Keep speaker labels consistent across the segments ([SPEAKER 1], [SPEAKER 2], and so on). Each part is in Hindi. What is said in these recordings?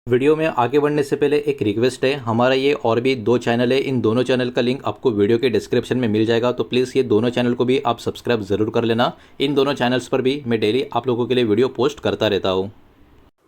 [SPEAKER 1] वीडियो में आगे बढ़ने से पहले एक रिक्वेस्ट है। हमारा ये और भी दो चैनल है, इन दोनों चैनल का लिंक आपको वीडियो के डिस्क्रिप्शन में मिल जाएगा, तो प्लीज़ ये दोनों चैनल को भी आप सब्सक्राइब ज़रूर कर लेना। इन दोनों चैनल्स पर भी मैं डेली आप लोगों के लिए वीडियो पोस्ट करता रहता हूँ।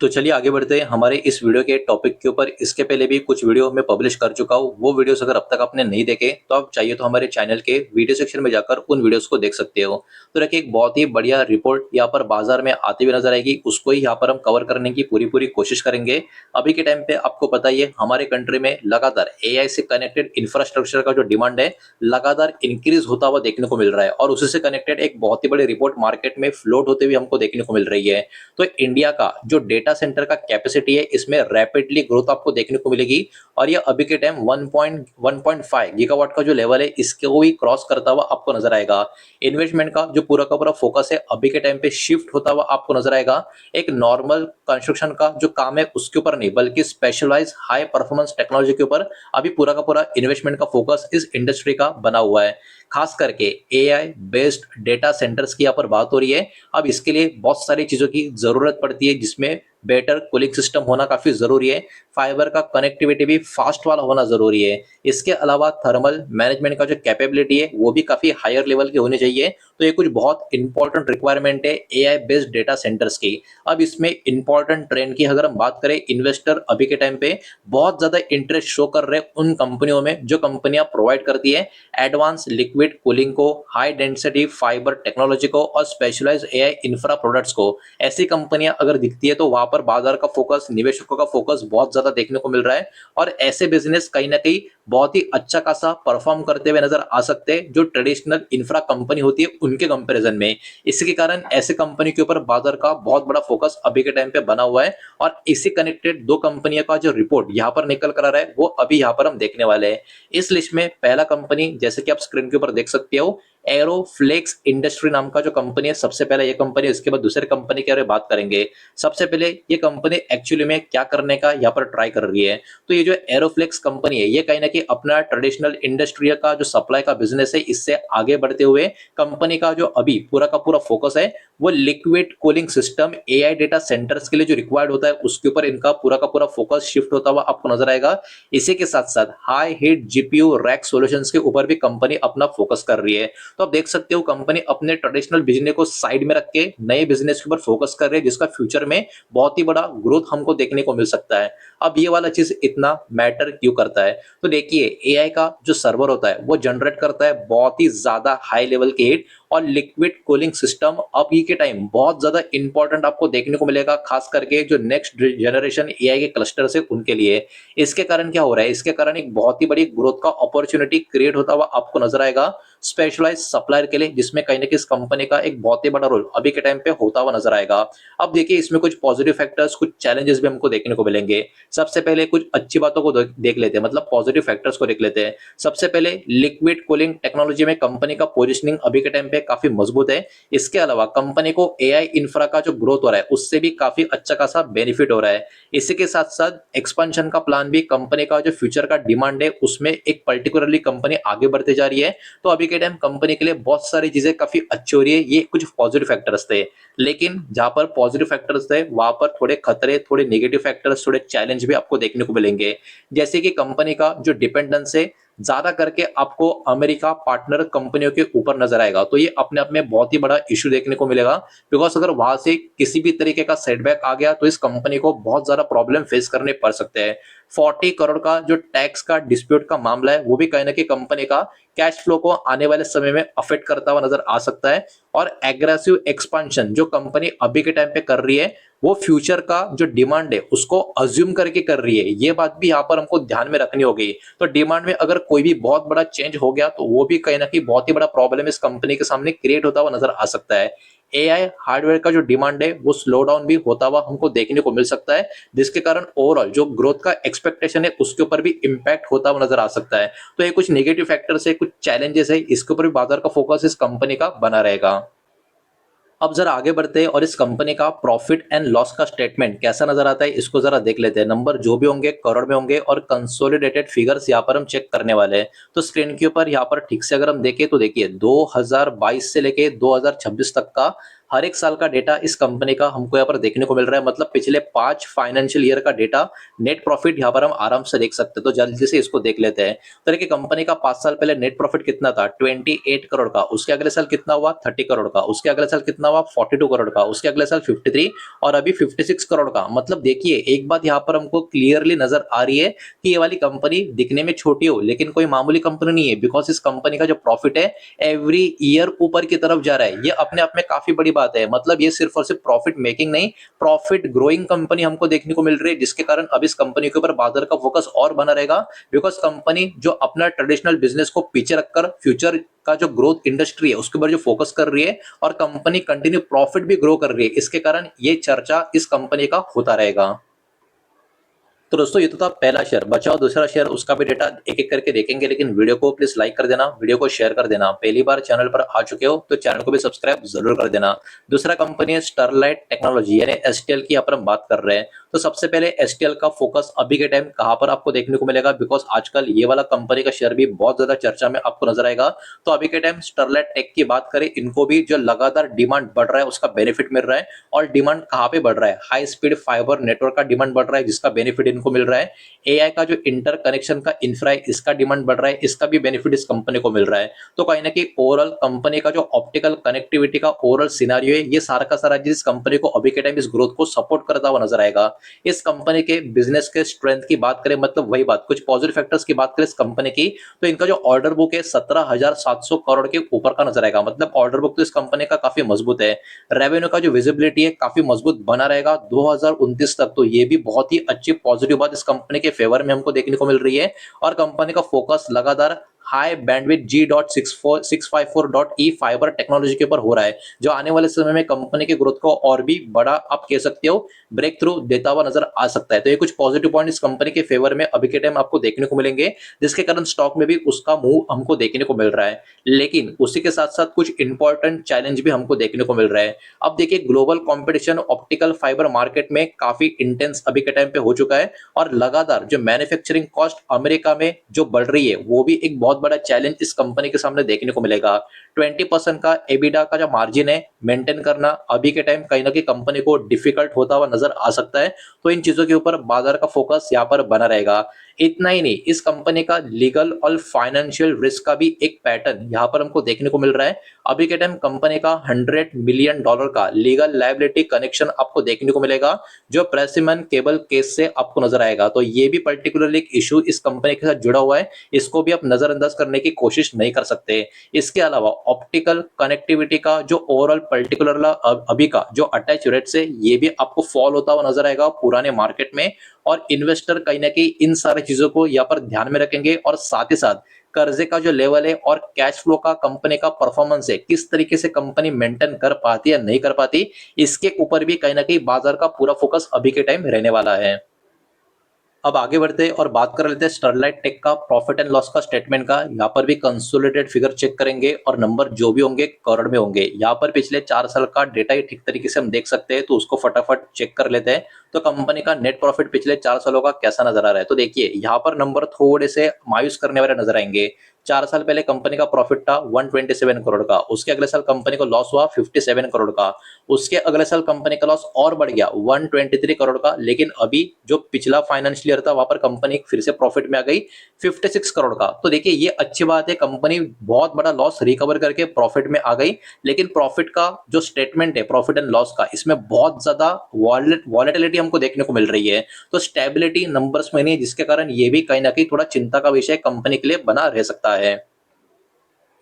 [SPEAKER 1] तो चलिए आगे बढ़ते हैं हमारे इस वीडियो के टॉपिक के ऊपर। इसके पहले भी कुछ वीडियो मैं पब्लिश कर चुका हूँ, वो वीडियोस अगर अब तक आपने नहीं देखे तो आप चाहिए तो हमारे चैनल के वीडियो सेक्शन में जाकर उन वीडियोस को देख सकते हो। तो देखिए, एक बहुत ही बढ़िया रिपोर्ट यहाँ पर बाजार में आती हुई नजर आएगी, उसको ही यहाँ पर हम कवर करने की पूरी पूरी कोशिश करेंगे। अभी के टाइम पे आपको पता ही है, हमारे कंट्री में लगातार एआई से कनेक्टेड इंफ्रास्ट्रक्चर का जो डिमांड है लगातार इंक्रीज होता हुआ देखने को मिल रहा है, और उसी से कनेक्टेड एक बहुत ही बड़ी रिपोर्ट मार्केट में फ्लोट होते हुए हमको देखने को मिल रही है। तो इंडिया का जो डेटा सेंटर का कैपेसिटी है, इसमें रैपिडली ग्रोथ आपको देखने को मिलेगी, और ये अभी के टाइम 1.5 गीगावाट का जो लेवल है इसको भी क्रॉस करता हुआ आपको नजर आएगा। इन्वेस्टमेंट का जो पूरा का पूरा फोकस है अभी के टाइम पे शिफ्ट होता हुआ आपको नजर आएगा। एक नॉर्मल कंस्ट्रक्शन का जो काम है उसके ऊपर नहीं, बल्कि स्पेशलाइज हाई परफॉर्मेंस टेक्नोलॉजी के ऊपर अभी पूरा का पूरा इन्वेस्टमेंट का फोकस इस इंडस्ट्री का बना हुआ है। खास करके एआई बेस्ड डेटा सेंटर्स की यहाँ पर बात हो रही है। अब इसके लिए बहुत सारी चीजों की जरूरत पड़ती है, जिसमें बेटर कूलिंग सिस्टम होना काफी जरूरी है। फाइबर का कनेक्टिविटी भी फास्ट वाला होना जरूरी है। इसके अलावा थर्मल मैनेजमेंट का जो कैपेबिलिटी है वो भी काफी हायर लेवल की होनी चाहिए। तो ये कुछ बहुत इंपॉर्टेंट रिक्वायरमेंट है एआई बेस्ड डेटा सेंटर्स की। अब इसमें इंपॉर्टेंट ट्रेंड की अगर हम बात करें, इन्वेस्टर अभी के टाइम पे बहुत ज्यादा इंटरेस्ट शो कर रहे हैं उन कंपनियों में जो कंपनियां प्रोवाइड करती है एडवांस लिक्विड कूलिंग को, हाई डेंसिटी फाइबर टेक्नोलॉजी को और स्पेशलाइज एआई इंफ्रा प्रोडक्ट्स को। ऐसी कंपनियां अगर दिखती है तो वहां पर बाजार का फोकस, निवेशकों का फोकस बहुत ज्यादा देखने को मिल रहा है, और ऐसे बिजनेस कहीं ना कहीं बहुत ही अच्छा खासा परफॉर्म करते हुए नजर आ सकते हैं जो ट्रेडिशनल इंफ्रा कंपनी होती है उनके कंपैरिजन में। इसके कारण ऐसे कंपनी के ऊपर बाजार का बहुत बड़ा फोकस अभी के टाइम पे बना हुआ है, और इससे कनेक्टेड दो कंपनियों का जो रिपोर्ट यहाँ पर निकल कर आ रहा है वो अभी यहाँ पर हम देखने वाले हैं। इस लिस्ट में पहला कंपनी, जैसे कि आप स्क्रीन के ऊपर देख सकते हो, एरोफ्लेक्स इंडस्ट्री नाम का जो कंपनी है, सबसे पहले ये कंपनी, इसके बाद दूसरे कंपनी के बारे में बात करेंगे। सबसे पहले ये कंपनी एक्चुअली में क्या करने का यहाँ पर ट्राई कर रही है। तो ये जो एरोफ्लेक्स कंपनी है ये कहीं ना कहीं अपना ट्रेडिशनल इंडस्ट्रियल का जो सप्लाई का बिजनेस है इससे आगे बढ़ते हुए कंपनी का जो अभी पूरा का पूरा फोकस है वो liquid cooling system AI data centres के लिए जो रिक्वायर्ड होता है उसके ऊपर इनका पूरा का पूरा फोकस शिफ्ट होता हुआ आपको नजर आएगा। इसी के साथ साथ high heat GPU rack solutions के ऊपर भी कंपनी अपना फोकस कर रही है। तो आप देख सकते हो कंपनी अपने ट्रेडिशनल बिजनेस को साइड में रख के नए बिजनेस के ऊपर फोकस कर रही है, जिसका फ्यूचर में बहुत ही बड़ा ग्रोथ हमको देखने को मिल सकता है। अब ये वाला चीज इतना मैटर क्यों करता है, तो देखिए एआई का जो सर्वर होता है वो जनरेट करता है बहुत ही ज्यादा हाई लेवल के हीट, और लिक्विड कूलिंग सिस्टम अभी के टाइम बहुत ज्यादा इंपॉर्टेंट आपको देखने को मिलेगा, खास करके जो नेक्स्ट जनरेशन एआई के क्लस्टर है उनके लिए। इसके कारण क्या हो रहा है, इसके कारण एक बहुत ही बड़ी ग्रोथ का अपॉर्चुनिटी क्रिएट होता हुआ आपको नजर आएगा स्पेशलाइज सप्लायर के लिए, जिसमें कहीं ना कहीं इस कंपनी का एक बहुत ही बड़ा रोल अभी के टाइम पे होता हुआ नजर आएगा। अब देखिए इसमें कुछ पॉजिटिव फैक्टर्स, कुछ चैलेंजेस भी हमको देखने को मिलेंगे। सबसे पहले कुछ अच्छी बातों को देख लेते हैं, मतलब पॉजिटिव फैक्टर्स को देख लेते हैं। सबसे पहले लिक्विड कूलिंग टेक्नोलॉजी में कंपनी का पोजीशनिंग अभी के टाइम पे काफी मजबूत है। इसके अलावा कंपनी को एआई इंफ्रा का जो ग्रोथ हो रहा है उससे भी काफी अच्छा खासा बेनिफिट हो रहा है। इसी के साथ साथ एक्सपेंशन का प्लान भी, कंपनी का जो फ्यूचर का डिमांड है उसमें एक पर्टिकुलरली कंपनी आगे बढ़ते जा रही है। तो अभी के टाइम कंपनी के लिए बहुत सारी चीजें काफी अच्छी हो रही है। ये कुछ पॉजिटिव फैक्टर्स थे, लेकिन जहां पर पॉजिटिव फैक्टर्स थे वहां पर थोड़े खतरे, थोड़े नेगेटिव फैक्टर्स, थोड़े चैलेंज भी आपको देखने को मिलेंगे। जैसे कि कंपनी का जो डिपेंडेंस है ज्यादा करके आपको अमेरिका पार्टनर कंपनियों के ऊपर नजर आएगा, तो ये अपने आप में बहुत ही बड़ा इश्यू देखने को मिलेगा। बिकॉज अगर वहां से किसी भी तरीके का सेटबैक आ गया तो इस कंपनी को बहुत ज्यादा प्रॉब्लम फेस करने पड़ सकते हैं। 40 करोड़ का जो टैक्स का डिस्प्यूट का मामला है वो भी कहीं ना कहीं कंपनी का कैश फ्लो को आने वाले समय में अफेक्ट करता हुआ नजर आ सकता है। और एग्रेसिव एक्सपेंशन जो कंपनी अभी के टाइम पे कर रही है वो फ्यूचर का जो डिमांड है उसको अज्यूम करके कर रही है, ये बात भी यहाँ पर हमको ध्यान में रखनी होगी। तो डिमांड में अगर कोई भी बहुत बड़ा चेंज हो गया तो वो भी कहीं ना कहीं बहुत ही बड़ा प्रॉब्लम इस कंपनी के सामने क्रिएट होता हुआ नजर आ सकता है। एआई हार्डवेयर का जो डिमांड है वो स्लो डाउन भी होता हुआ हमको देखने को मिल सकता है, जिसके कारण ओवरऑल जो ग्रोथ का एक्सपेक्टेशन है उसके ऊपर भी इंपैक्ट होता हुआ नजर आ सकता है। तो ये कुछ नेगेटिव फैक्टर्स है, कुछ चैलेंजेस है, इसके ऊपर भी बाजार का फोकस इस कंपनी का बना रहेगा। अब जरा आगे बढ़ते हैं और इस कंपनी का प्रॉफिट एंड लॉस का स्टेटमेंट कैसा नजर आता है इसको जरा देख लेते हैं। नंबर जो भी होंगे करोड़ में होंगे, और कंसोलिडेटेड फिगर्स यहाँ पर हम चेक करने वाले हैं। तो स्क्रीन के ऊपर यहाँ पर ठीक से अगर हम देखें तो देखिए 2022 से लेके 2026 तक का हर एक साल का डेटा इस कंपनी का हमको यहाँ पर देखने को मिल रहा है, मतलब पिछले 5 फाइनेंशियल ईयर का डेटा, नेट प्रॉफिट यहाँ पर हम आराम से देख सकते हैं। तो जल्दी से इसको देख लेते हैं। तो देखिए कंपनी का 5 साल पहले नेट प्रॉफिट कितना था, 28 करोड़ का। उसके अगले साल कितना हुआ, 30 करोड़ का। उसके अगले साल कितना हुआ, 42 करोड़ का। उसके अगले साल 53 और अभी 56 करोड़ का। मतलब देखिए एक बात यहाँ पर हमको क्लियरली नजर आ रही है कि ये वाली कंपनी दिखने में छोटी हो लेकिन कोई मामूली कंपनी नहीं है, बिकॉज इस कंपनी का जो प्रॉफिट है एवरी ईयर ऊपर की तरफ जा रहा है। ये अपने आप में काफी बड़ी बात है। मतलब ये सिर्फ और सिर्फ प्रॉफिट मेकिंग नहीं, प्रॉफिट ग्रोइंग कंपनी हमको देखने को मिल रही है, जिसके कारण अब इस कंपनी के ऊपर बाजार का फोकस और बना रहेगा। बिकॉज कंपनी जो अपना ट्रेडिशनल बिजनेस को पीछे रखकर फ्यूचर का जो ग्रोथ इंडस्ट्री है उसके ऊपर जो फोकस कर रही है और कंपनी कंटिन्यू प्रॉफिट भी ग्रो कर रही है, इसके कारण ये चर्चा इस कंपनी का होता रहेगा। तो दोस्तों ये तो था पहला शेयर। बचाओ दूसरा शेयर, उसका भी डेटा एक एक करके देखेंगे, लेकिन वीडियो को प्लीज लाइक कर देना, वीडियो को शेयर कर देना। पहली बार चैनल पर आ चुके हो तो चैनल को भी सब्सक्राइब जरूर कर देना। दूसरा कंपनी है स्टरलाइट टेक्नोलॉजी यानी एसटीएल की यहाँ पर हम बात कर रहे हैं। तो सबसे पहले एसटीएल का फोकस अभी के टाइम कहां पर आपको देखने को मिलेगा, बिकॉज आजकल ये वाला कंपनी का शेयर भी बहुत ज्यादा चर्चा में आपको नजर आएगा। तो अभी के टाइम स्टरलाइट टेक की बात करें, इनको भी जो लगातार डिमांड बढ़ रहा है उसका बेनिफिट मिल रहा है। और डिमांड कहां पे बढ़ रहा है, हाई स्पीड फाइबर नेटवर्क का डिमांड बढ़ रहा है, जिसका बेनिफिट इनको मिल रहा है। एआई का जो इंटर कनेक्शन का इंफ्रा है इसका डिमांड बढ़ रहा है, इसका भी बेनिफिट इस कंपनी को मिल रहा है। तो कहीं ना कहीं ओवरऑल कंपनी का जो ऑप्टिकल कनेक्टिविटी का ओवरऑल सिनारियो है, ये सारा का सारा जिस कंपनी को अभी के टाइम इस ग्रोथ को सपोर्ट करता हुआ नजर आएगा। इस कंपनी के बिजनेस के स्ट्रेंथ की बात करें, मतलब वही बात, कुछ पॉजिटिव फैक्टर्स की बात करें इस कंपनी की, तो इनका जो ऑर्डर बुक है 17,700 करोड़ के ऊपर का नजर आएगा। मतलब ऑर्डर बुक तो इस कंपनी का काफी मजबूत है। रेवेन्यू का जो विजिबिलिटी है काफी मजबूत बना रहेगा 2029 तक। तो ये भी बहुत ही अच्छी पॉजिटिव बात इस कंपनी के फेवर में हमको देखने को मिल रही है। और कंपनी का फोकस लगातार high bandwidth G.654.E fibre technology के ऊपर हो रहा है, जो आने वाले समय में कंपनी के ग्रोथ को और भी बड़ा आप कह सकते हो ब्रेक थ्रू देता हुआ नजर आ सकता है। तो ये कुछ पॉजिटिव पॉइंट इस कंपनी के फेवर में अभी के टाइम आपको देखने को मिलेंगे, जिसके कारण स्टॉक में भी उसका मूव हमको देखने को मिल रहा है। लेकिन उसी के साथ साथ कुछ इंपॉर्टेंट चैलेंज भी हमको देखने को मिल रहा है। अब देखिए global competition optical fibre market में काफी इंटेंस अभी के टाइम पे हो चुका है, और लगातार जो मैन्युफैक्चरिंग कॉस्ट अमेरिका में जो बढ़ रही है वो भी एक बहुत बड़ा चैलेंज इस कंपनी के सामने देखने को मिलेगा। 20% का एबिडा का जो मार्जिन है मेंटेन करना अभी के टाइम कहीं ना कहीं कंपनी को डिफिकल्ट होता हुआ नजर आ सकता है। तो इन चीजों के ऊपर बाजार का फोकस यहाँ पर बना रहेगा। इतना ही नहीं, इस कंपनी का लीगल और फाइनेंशियल रिस्क का भी एक पैटर्न यहाँ पर हमको देखने को मिल रहा है। अभी के टाइम कंपनी का $100 मिलियन का लीगल लायबिलिटी कनेक्शन आपको देखने को मिलेगा, जो प्रेसिमन केबल केस से आपको नजर आएगा। तो ये भी पर्टिकुलरली एक इशू इस कंपनी के साथ जुड़ा हुआ है, इसको भी आप नजरअंदाज करने की कोशिश नहीं कर सकते। इसके अलावा ऑप्टिकल कनेक्टिविटी का जो ओवरऑल पर्टिकुलर अभी का जो अटैच रेट से ये भी आपको फॉल होता हुआ नजर आएगा पुराने मार्केट में। और इन्वेस्टर कहीं ना कहीं इन सारी चीजों को यहाँ पर ध्यान में रखेंगे, और साथ ही साथ कर्जे का जो लेवल है और कैश फ्लो का कंपनी का परफॉर्मेंस है, किस तरीके से कंपनी मेंटेन कर पाती है या नहीं कर पाती, इसके ऊपर भी कहीं ना कहीं बाजार का पूरा फोकस अभी के टाइम रहने वाला है। अब आगे बढ़ते हैं और बात कर लेते हैं स्टरलाइट टेक का प्रॉफिट एंड लॉस का स्टेटमेंट का। यहाँ पर भी कंसोलिडेटेड फिगर चेक करेंगे और नंबर जो भी होंगे करोड़ में होंगे। यहाँ पर पिछले 4 साल का डेटा ही ठीक तरीके से हम देख सकते हैं, तो उसको फटाफट चेक कर लेते हैं। तो कंपनी का नेट प्रॉफिट पिछले 4 सालों का कैसा नजर आ रहा है, तो देखिए यहाँ पर नंबर थोड़े से मायूस करने वाले नजर आएंगे। 4 साल पहले कंपनी का प्रॉफिट था 127 करोड़ का, उसके अगले साल कंपनी को लॉस हुआ 57 करोड़ का, उसके अगले साल कंपनी का लॉस और बढ़ गया 123 करोड़ का। लेकिन अभी जो पिछला फाइनेंशियल ईयर था वहां पर कंपनी फिर से प्रॉफिट में आ गई 56 करोड़ का। तो देखिए ये अच्छी बात है, कंपनी बहुत बड़ा लॉस रिकवर करके प्रॉफिट में आ गई। लेकिन प्रॉफिट का जो स्टेटमेंट है प्रॉफिट एंड लॉस का, इसमें बहुत ज्यादा वॉलेटिलिटी हमको देखने को मिल रही है। तो स्टेबिलिटी नंबर्स में नहीं है, जिसके कारण ये भी कहीं ना कहीं थोड़ा चिंता का विषय कंपनी के लिए बना रह सकता है।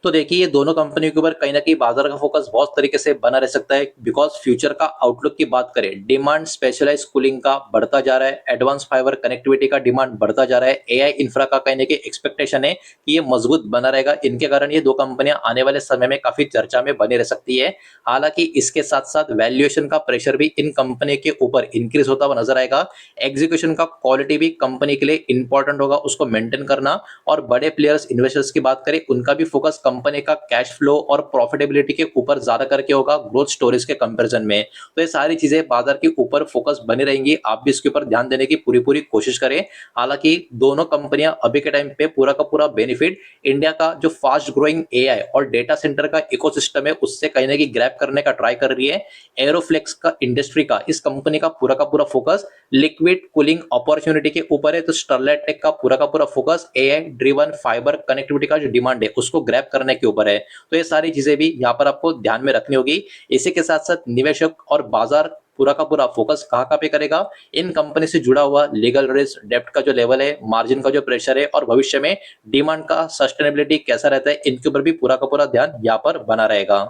[SPEAKER 1] तो देखिए ये दोनों कंपनियों के ऊपर कहीं ना कहीं बाजार का फोकस बहुत तरीके से बना रह सकता है, बिकॉज फ्यूचर का आउटलुक की बात करें, डिमांड स्पेशलाइज कूलिंग का बढ़ता जा रहा है, एडवांस फाइबर कनेक्टिविटी का डिमांड बढ़ता जा रहा है, एआई इंफ्रा का कहीं ना कहीं एक्सपेक्टेशन है कि ये मजबूत बना रहेगा। इनके कारण ये दो कंपनियां आने वाले समय में काफी चर्चा में बनी रह सकती है। हालांकि इसके साथ साथ वैल्यूएशन का प्रेशर भी इन कंपनी के ऊपर इंक्रीज होता हुआ नजर आएगा। एग्जीक्यूशन का क्वालिटी भी कंपनी के लिए इंपॉर्टेंट होगा, उसको मेंटेन करना। और बड़े प्लेयर्स इन्वेस्टर्स की बात करें, उनका भी फोकस कंपनी का कैश फ्लो और प्रॉफिटेबिलिटी के ऊपर ज्यादा करके होगा ग्रोथ स्टोरीज के कंपैरिजन में। तो ये सारी चीजें बाजार के ऊपर फोकस बनी रहेंगी, आप भी इसके ऊपर ध्यान देने की पूरी पूरी कोशिश करें। हालांकि दोनों कंपनियां अभी के टाइम पे पूरा का पूरा बेनिफिट इंडिया का जो फास्ट ग्रोइंग एआई और डेटा सेंटर का इकोसिस्टम है उससे कहीं ना कहीं ग्रैब करने का ट्राई कर रही है। एरोफ्लेक्स का इंडस्ट्री का इस कंपनी का पूरा फोकस लिक्विड कूलिंग अपॉर्चुनिटी के ऊपर है, तो स्टरलाइट टेक का पूरा focus AI driven fibre connectivity का जो डिमांड है उसको ग्रैब करने के ऊपर है। तो ये सारी चीजें भी यहाँ पर आपको ध्यान में रखनी होगी। इसी के साथ साथ निवेशक और बाजार पूरा का पूरा फोकस कहाँ पे करेगा, इन कंपनी से जुड़ा हुआ लीगल रिस्क, डेप्ट का जो लेवल है, मार्जिन का जो प्रेशर है और भविष्य में डिमांड का सस्टेनेबिलिटी कैसा रहता है, इनके ऊपर भी पूरा का पूरा ध्यान यहाँ पर बना रहेगा।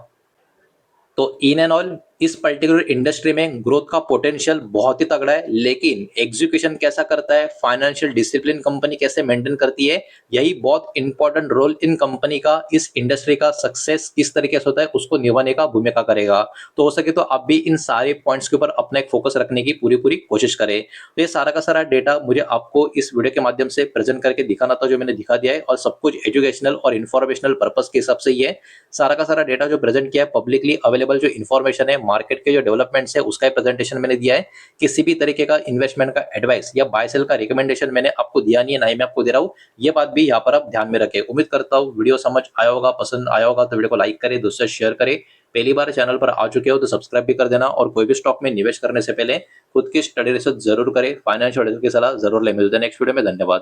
[SPEAKER 1] तो इन एंड ऑल इस पर्टिकुलर इंडस्ट्री में ग्रोथ का पोटेंशियल बहुत ही तगड़ा है, लेकिन एग्जीक्यूशन कैसा करता है, फाइनेंशियल डिसिप्लिन कंपनी कैसे मेंटेन करती है, यही बहुत इंपॉर्टेंट रोल इन कंपनी का इस इंडस्ट्री का सक्सेस किस तरीके से होता है उसको निभाने का भूमिका करेगा। तो हो सके तो आप भी इन सारे पॉइंट्स के ऊपर अपना एक फोकस रखने की पूरी पूरी कोशिश करें। तो ये सारा का सारा डेटा मुझे आपको इस वीडियो के माध्यम से प्रेजेंट करके दिखाना था, जो मैंने दिखा दिया है, और सब कुछ एजुकेशनल और इन्फॉर्मेशनल पर्पस के हिसाब से ही है। सारा का सारा डेटा जो प्रेजेंट किया है पब्लिकली अवेलेबल जो इन्फॉर्मेशन है, मार्केट के जो डेवलपमेंट्स है उसका प्रेजेंटेशन मैंने दिया है। किसी भी तरीके का इन्वेस्टमेंट का एडवाइस या बाय सेल का रिकमेंडेशन मैंने आपको दिया नहीं है, ना ही मैं आपको दे रहा हूँ। ये बात भी यहाँ पर आप ध्यान में रखें। उम्मीद करता हूँ वीडियो समझ आया होगा, पसंद आया होगा तो वीडियो को लाइक करें, दोस्तों शेयर करें। पहली बार चैनल पर आ चुके हो तो सब्सक्राइब भी कर देना, और कोई भी स्टॉक में निवेश करने से पहले खुद की स्टडी रिसर्च जरूर करें, फाइनेंशियल एडवाइजर की सलाह जरूर ले। मिलते हैं नेक्स्ट वीडियो में, धन्यवाद।